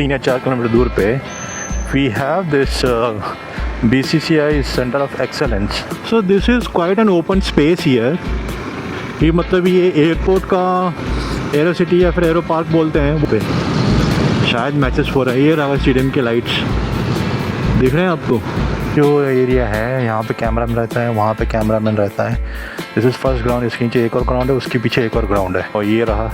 3 या 4 किलोमीटर दूर पे we have this BCCI centre of excellence. So this is quite an open space here. ये मतलब ये एयरपोर्ट का एरो सिटी या फिर एरो पार्क बोलते हैं वो पे शायद मैचेस हो रहा है. ये रहा स्टेडियम के लाइट्स दिख रहे हैं आपको. जो एरिया है यहाँ पे कैमरामैन रहता है, वहाँ पे कैमरामैन रहता है. This is first ground. इसके नीचे एक और ग्राउंड है, उसके पीछे एक और ग्राउंड है. और ये रहा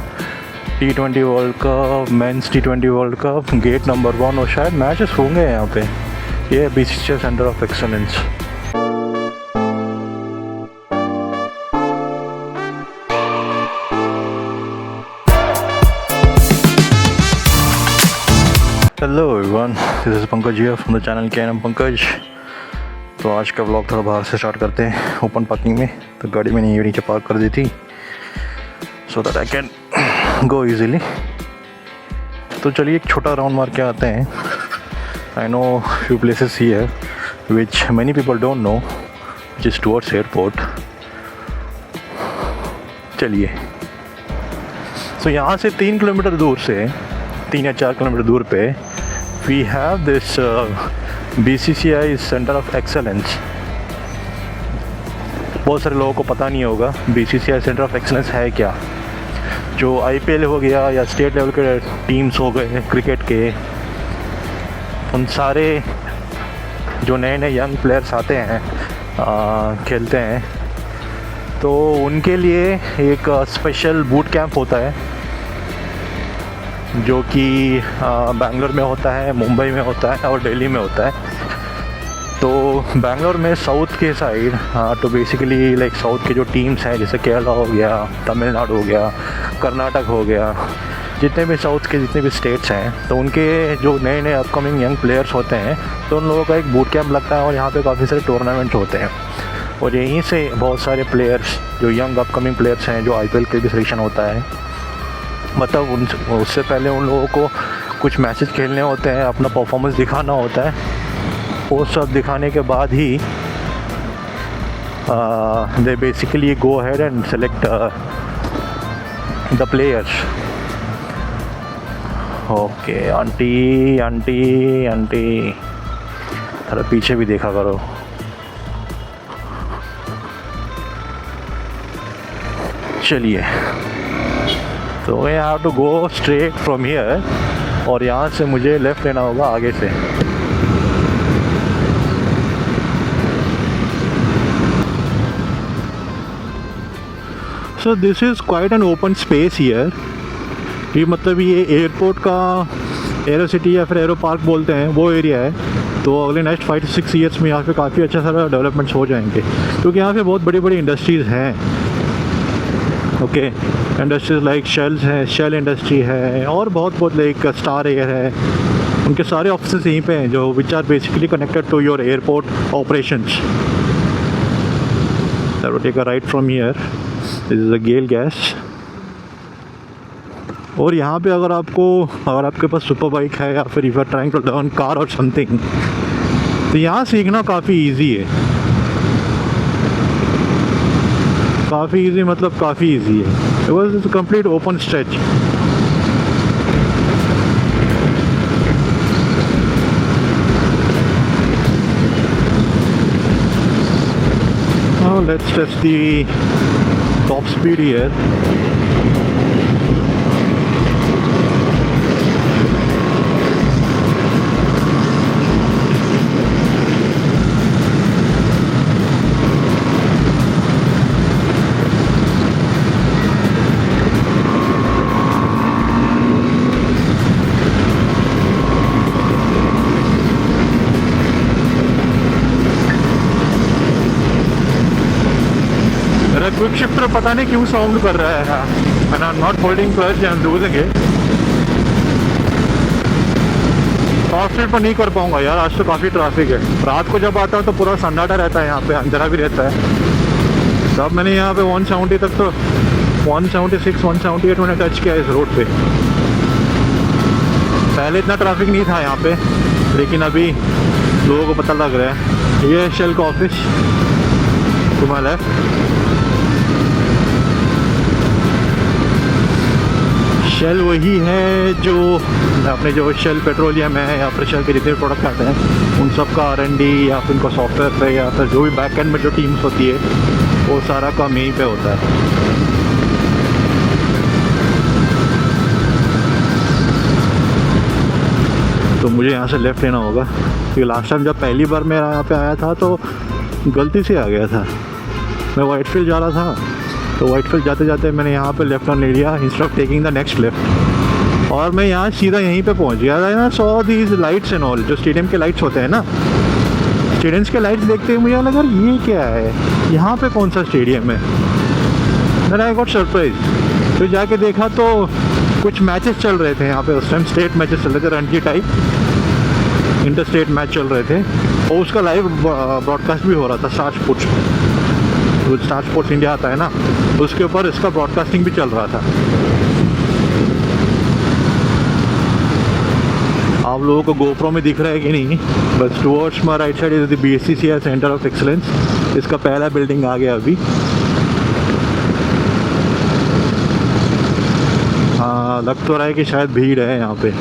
T20 world cup, men's T20 world cup, gate number 1. और शायद मैचेस होंगे यहाँ पे. ये BCCI centre of excellence. Hello everyone, this is Pankaj here from the channel KNM Pankaj. तो आज का व्लॉग थोड़ा बाहर से स्टार्ट करते हैं. ओपन पार्किंग में तो गाड़ी मैंने ये नीचे पार्क कर दी थी so that I can go easily. तो चलिए एक छोटा राउंड मार के आते हैं. I know few places here which many people don't know which is towards airport. चलिए. तो यहाँ से 3 किलोमीटर दूर से 3 या 4 किलोमीटर दूर पे we have this BCCI centre of excellence. बहुत सारे लोगों को पता नहीं होगा BCCI सेंटर ऑफ एक्सेलेंस है क्या. जो IPL हो गया या स्टेट लेवल के टीम्स हो गए क्रिकेट के, उन सारे जो नए नए यंग प्लेयर्स आते हैं खेलते हैं, तो उनके लिए एक स्पेशल बूट कैंप होता है जो कि बेंगलोर में होता है, मुंबई में होता है और दिल्ली में होता है. तो बेंगलोर में साउथ के साइड तो बेसिकली लाइक साउथ के जो टीम्स हैं जैसे केरला हो गया, तमिलनाडु हो गया, कर्नाटक हो गया, जितने भी साउथ के जितने भी स्टेट्स हैं, तो उनके जो नए नए अपकमिंग यंग प्लेयर्स होते हैं तो उन लोगों का एक बूट कैंप लगता है और यहाँ पे काफ़ी सारे टूर्नामेंट होते हैं. और यहीं से बहुत सारे प्लेयर्स जो यंग अपकमिंग प्लेयर्स हैं, जो IPL के भी सिलेक्शन होता है, मतलब उससे पहले उन लोगों को कुछ मैचेस खेलने होते हैं, अपना परफॉर्मेंस दिखाना होता है. वो सब दिखाने के बाद ही दे basically go ahead and select the players. Okay aunty aunty aunty थोड़ा पीछे भी देखा करो. चलिए. तो I have to go straight from here और यहाँ से मुझे लेफ़्ट लेना होगा आगे से. So this is quite an open space here. ये मतलब ये एयरपोर्ट का एरो सिटी या फिर एरो पार्क बोलते हैं वो एरिया है. तो अगले नेक्स्ट 5 to 6 ईयर्स में यहाँ पे काफ़ी अच्छा सारा डेवलपमेंट्स हो जाएंगे क्योंकि यहाँ पे बहुत बड़ी बड़ी इंडस्ट्रीज़ हैं. ओके इंडस्ट्रीज लाइक शेल्स है, शेल इंडस्ट्री है और बहुत लाइक स्टार एयर है. उनके सारे ऑफिसेस यहीं पे हैं जो which are basically connected to your airport operations. Take a right from here. This is a GAIL gas. और यहाँ पे अगर आपके पास सुपर बाइक है या फिर you are trying to learn car और समथिंग, तो यहाँ सीखना काफ़ी ईजी है. काफ़ी ईजी मतलब काफ़ी ईजी है. It was is complete open stretch. Let's test the top speed here. Quick shifter पता नहीं क्यों साउंड कर रहा है. And I am not holding clutch, I am losing it. Top speed पर नहीं कर पाऊंगा यार, आज तो काफ़ी ट्रैफिक है. रात को जब आता हूँ तो पूरा सन्नाटा रहता है, यहाँ पे अंधेरा भी रहता है. तब मैंने यहाँ पे 170 तक तो 176 178 मैंने टच किया इस रोड पे. पहले इतना ट्रैफिक नहीं था यहाँ पे, लेकिन अभी लोगों को पता लग रहा है. ये है शेल का office to my left. Shell वही है जो अपने जो शेल पेट्रोलियम है या फिर शेल के जितने प्रोडक्ट आते हैं उन सब का R&D या फिर उनका सॉफ्टवेयर पे या फिर जो भी बैक एंड में जो टीम्स होती है वो सारा काम यहीं पे होता है। तो मुझे यहाँ से लेफ़्ट लेना होगा क्योंकि लास्ट टाइम जब पहली बार मैं यहाँ पे आया था तो गलती से आ गया था। मैं वाइटफील्ड जा रहा था तो वाइटफील्ड जाते जाते मैंने यहाँ पे लेफ़्ट टर्न ले लिया instead of taking the next left, और मैं यहाँ सीधा यहीं पे पहुँच गया था ना। Saw these lights and all, जो स्टेडियम के लाइट्स होते हैं ना, स्टेडियम्स के लाइट्स देखते हुए मुझे लगा ये क्या है, यहाँ पे कौन सा स्टेडियम है। Then I got surprise. फिर जाके देखा तो कुछ मैचेस चल रहे थे यहाँ पे उस टाइम, स्टेट मैचेस चल रहे थे, Ranji type inter state match चल रहे थे और उसका लाइव ब्रॉडकास्ट भी हो रहा था स्टार स्पोर्ट्स में। वो स्टार स्पोर्ट्स इंडिया आता है ना, उसके ऊपर इसका ब्रॉडकास्टिंग भी चल रहा था। आप लोगों को गोप्रो में दिख रहा है कि नहीं, बस towards my right side is the BSCCI centre of excellence. इसका पहला बिल्डिंग आ गया अभी। हाँ, लग तो रहा है कि शायद भीड़ है यहाँ पे,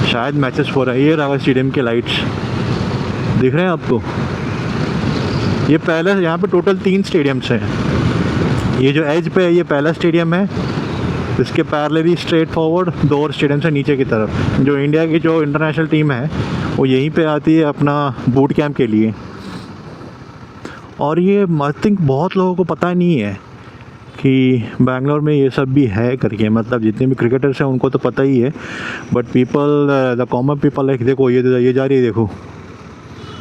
शायद मैचेस हो रहा है। ये रहा स्टेडियम के लाइट्स दिख रहे हैं आपको। ये पहले यहाँ पे टोटल 3 स्टेडियम्स हैं। ये जो एज पे है ये पहला स्टेडियम है, इसके पैरेलली स्ट्रेट फॉरवर्ड 2 और स्टेडियम्स है नीचे की तरफ। जो इंडिया की जो इंटरनेशनल टीम है वो यहीं पे आती है अपना बूट कैंप के लिए। और ये आई थिंक बहुत लोगों को पता नहीं है कि बैंगलोर में ये सब भी है करके, मतलब जितने भी क्रिकेटर्स हैं उनको तो पता ही है, but people the common people like देखो ये जा रही है, देखो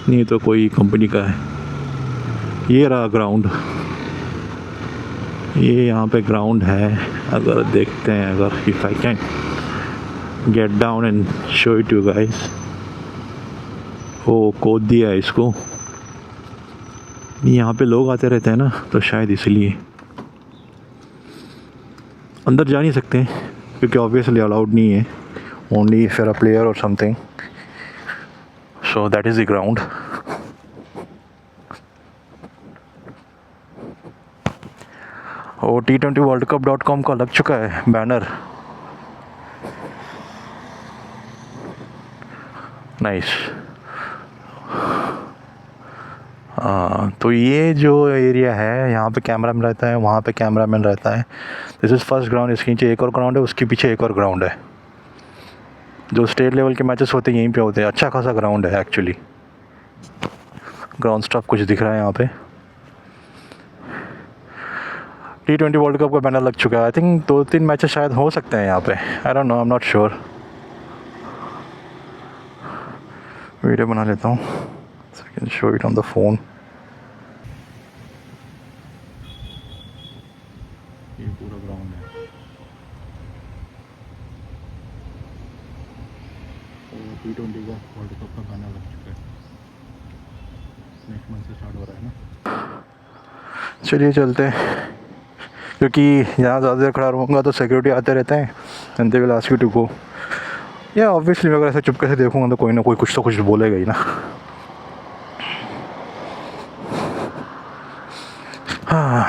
नहीं तो कोई कंपनी का है। ये रहा ग्राउंड, ये यहाँ पे ग्राउंड है। अगर देखते हैं, अगर if I can get down and show it you guys. ओ कोड दिया है इसको, यहाँ पे लोग आते रहते हैं ना तो शायद इसलिए अंदर जा नहीं सकते क्योंकि ऑब्वियसली अलाउड नहीं है, only if you are a player और something. So that is the ground. और T20worldcup.com का लग चुका है बैनर। नाइस। तो ये जो एरिया है यहाँ पे कैमरामैन रहता है, वहाँ पे कैमरामैन रहता है। दिस इज़ फर्स्ट ग्राउंड, इसके नीचे एक और ग्राउंड है, उसके पीछे एक और ग्राउंड है। जो स्टेट लेवल के मैचेस होते हैं यहीं पे होते हैं। अच्छा खासा ग्राउंड है एक्चुअली। ग्राउंड स्टाफ कुछ दिख रहा है यहाँ पे। T20 वर्ल्ड कप का बैनर लग चुका है। आई थिंक 2-3 मैचेस शायद हो सकते हैं यहाँ पे। I don't know, I am not sure. Video बना लेता हूँ, so I can show it on the phone. ये पूरा ग्राउंड है। T20 का वर्ल्ड कप का बैनर लग चुका है। नेक्स्ट मंथ से स्टार्ट हो रहा है ना। चलिए चलते हैं, क्योंकि यहाँ ज़्यादा देर खड़ा रहूँगा तो सिक्योरिटी आते रहते हैं and they will ask you to go. या ऑब्वियसली मैं अगर ऐसे चुपके से देखूँगा तो कोई ना कोई कुछ तो कुछ बोलेगा ही ना। हाँ,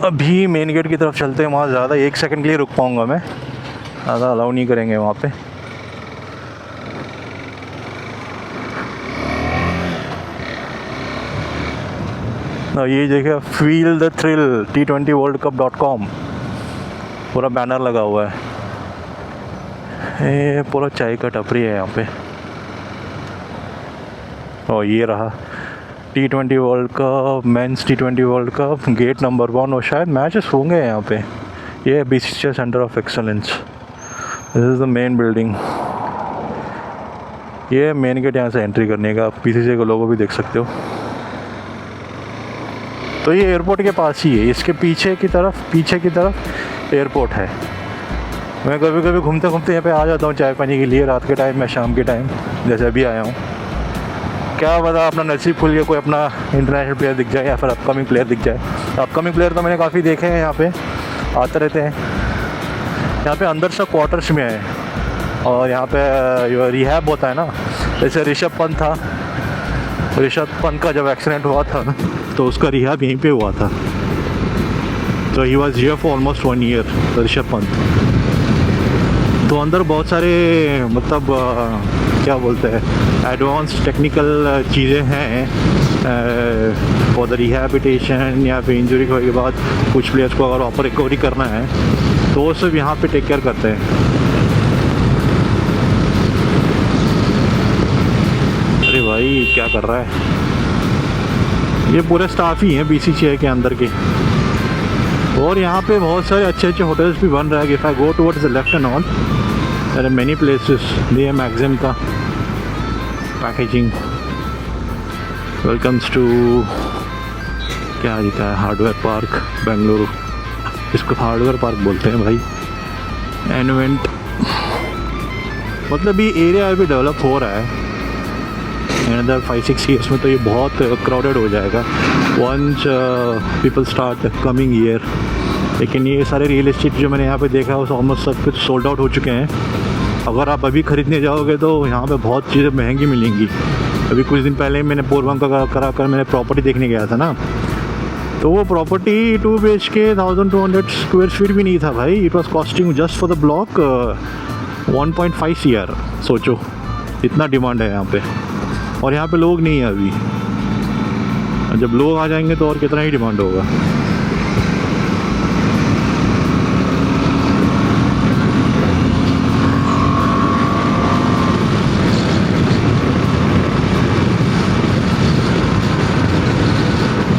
अभी मेन गेट की तरफ चलते हैं। वहाँ ज़्यादा 1 सेकंड के लिए रुक पाऊँगा मैं, ज़्यादा अलाउ नहीं करेंगे वहाँ पे। ये देखिए, फील द थ्रिल T20worldcup.com पूरा बैनर लगा हुआ है। ये पूरा चाय का टपरी है यहाँ पे। और ये रहा T20 world cup, men's T20 world cup, gate number 1। और शायद मैचेस होंगे यहाँ पे। ये BCCI centre of excellence, this is the main building. ये मेन गेट यहाँ से एंट्री करने का। BCCI का लोगो भी देख सकते हो। तो ये एयरपोर्ट के पास ही है, इसके पीछे की तरफ एयरपोर्ट है। मैं कभी कभी घूमते घूमते यहाँ पे आ जाता हूँ चाय पानी के लिए, रात के टाइम या शाम के टाइम, जैसे अभी आया हूँ। क्या पता अपना नसीब खुल के कोई अपना इंटरनेशनल प्लेयर दिख जाए या फिर अपकमिंग प्लेयर दिख जाए। अपकमिंग प्लेयर तो मैंने काफ़ी देखे हैं, यहाँ पे आते रहते हैं। यहाँ पे अंदर सब क्वार्टर्स में है और यहाँ पे रिहैब होता है ना। जैसे ऋषभ पंत का जब एक्सीडेंट हुआ था तो उसका रिहैब यहीं पे हुआ था। तो he was here for almost 1 year, Rishabh Pant. तो अंदर बहुत सारे मतलब क्या बोलते हैं एडवांस टेक्निकल चीज़ें हैं फॉर द रिहैबिलिटेशन या फिर इंजरी होने के बाद कुछ प्लेयर्स को अगर वापस रिकवरी करना है तो वो सब यहाँ पे टेक केयर करते हैं। अरे भाई क्या कर रहा है, ये पूरे स्टाफ ही हैं BCCI के अंदर के। और यहाँ पे बहुत सारे अच्छे अच्छे होटल्स भी बन रहा है। If I go towards the left and all, there are many places near Maxim का पैकेजिंग वेलकम्स टू क्या लिखा है, हार्डवेयर पार्क बेंगलुरु। इसको हार्डवेयर पार्क बोलते हैं भाई। एनवेंट मतलब ये एरिया अभी डेवलप हो रहा है। अनदर 5-6 ईयर्स में तो ये बहुत क्राउडेड हो जाएगा once people start coming year. लेकिन ये सारे रियल एस्टेट जो मैंने यहाँ पे देखा है वो ऑलमोस्ट सब कुछ सोल्ड आउट हो चुके हैं। अगर आप अभी ख़रीदने जाओगे तो यहाँ पे बहुत चीज़ें महंगी मिलेंगी। अभी कुछ दिन पहले मैंने पोरबंदर करा कर मैंने प्रॉपर्टी देखने गया था ना, तो वो प्रॉपर्टी 2 BHK 1200 स्क्वायर फीट भी नहीं था भाई। It was costing just for the block 1.5 CR। सोचो इतना डिमांड है यहाँ पे, और यहाँ पे लोग नहीं है अभी। जब लोग आ जाएंगे तो और कितना ही डिमांड होगा।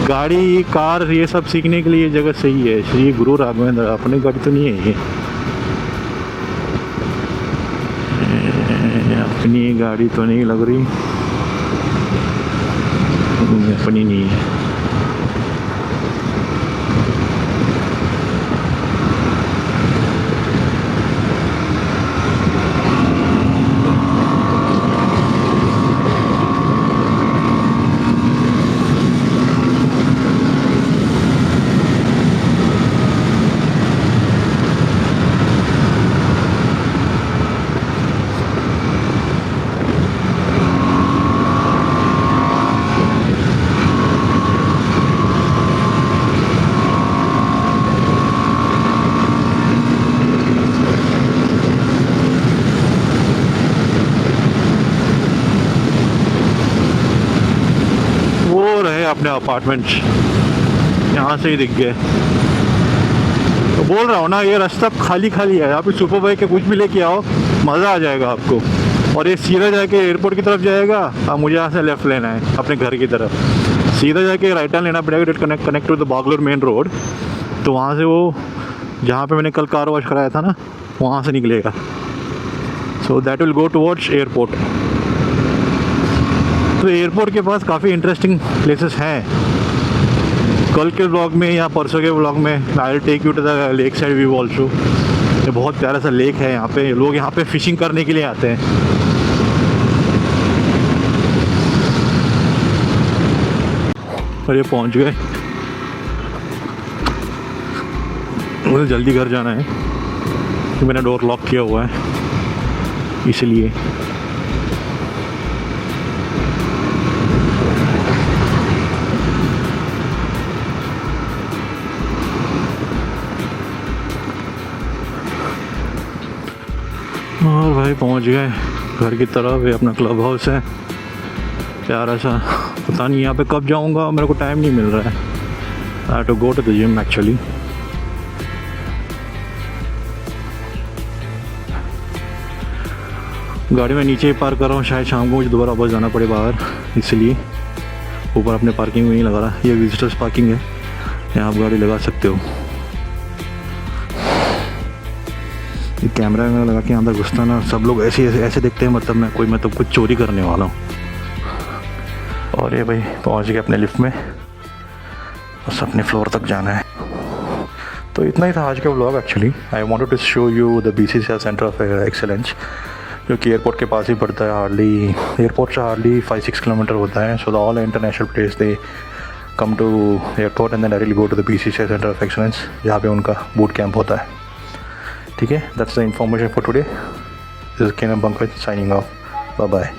गाड़ी कार ये सब सीखने के लिए जगह सही है। श्री गुरु राघवेंद्र, अपनी गाड़ी तो नहीं है ये, अपनी गाड़ी तो नहीं लग रही, अपनी नहीं है। अपने अपार्टमेंट यहाँ से ही दिख गए। तो बोल रहा हूँ ना, ये रास्ता खाली खाली है। यहाँ पे सुपर बाइक के कुछ भी लेके आओ, मज़ा आ जाएगा आपको। और ये सीधा जाके एयरपोर्ट की तरफ जाएगा। अब मुझे यहाँ से लेफ़्ट लेना है अपने घर की तरफ, सीधा जाके राइट हैंड लेना पड़ेगा, connect to the Bangalore main road. तो वहाँ से वो जहाँ पे मैंने कल कार वॉश कराया था ना, वहाँ से निकलेगा। So that will go towards airport. तो एयरपोर्ट के पास काफ़ी इंटरेस्टिंग प्लेसेस हैं। कल के व्लॉग में या परसों के व्लॉग में I will take you to the lake side view also. ये बहुत प्यारा सा लेक है। यहाँ पे लोग यहाँ पे फिशिंग करने के लिए आते हैं। और ये पहुँच गए। मुझे जल्दी घर जाना है तो मैंने डोर लॉक किया हुआ है इसलिए। और भाई पहुंच गए घर की तरफ। ये अपना क्लब हाउस है प्यारा सा। पता नहीं यहाँ पे कब जाऊँगा, मेरे को टाइम नहीं मिल रहा है। I have to go to the gym actually. गाड़ी में नीचे ही पार्क कर रहा हूँ, शायद शाम को मुझे दोबारा वापस जाना पड़े बाहर, इसलिए ऊपर अपने पार्किंग में नहीं लगा रहा। ये विजिटर्स पार्किंग है, यहाँ आप गाड़ी लगा सकते हो। कैमरा में लगा के अंदर घुसता ना, सब लोग ऐसे देखते हैं मतलब मैं कुछ चोरी करने वाला हूँ। और ये भाई पहुँच गए अपने लिफ्ट में, बस अपने फ्लोर तक जाना है। तो इतना ही था आज का vlog actually. I wanted to show you the BCCI centre of excellence, जो कि एयरपोर्ट के पास ही पड़ता है। एयरपोर्ट से हार्डली 5-6 किलोमीटर होता है। So the all international place they come to airport and then directly go to the BCCI centre of excellence, जहाँ पे उनका बूट कैंप होता है। ठीक है, that's the information for today. This is K N M Pankaj signing off. Bye bye.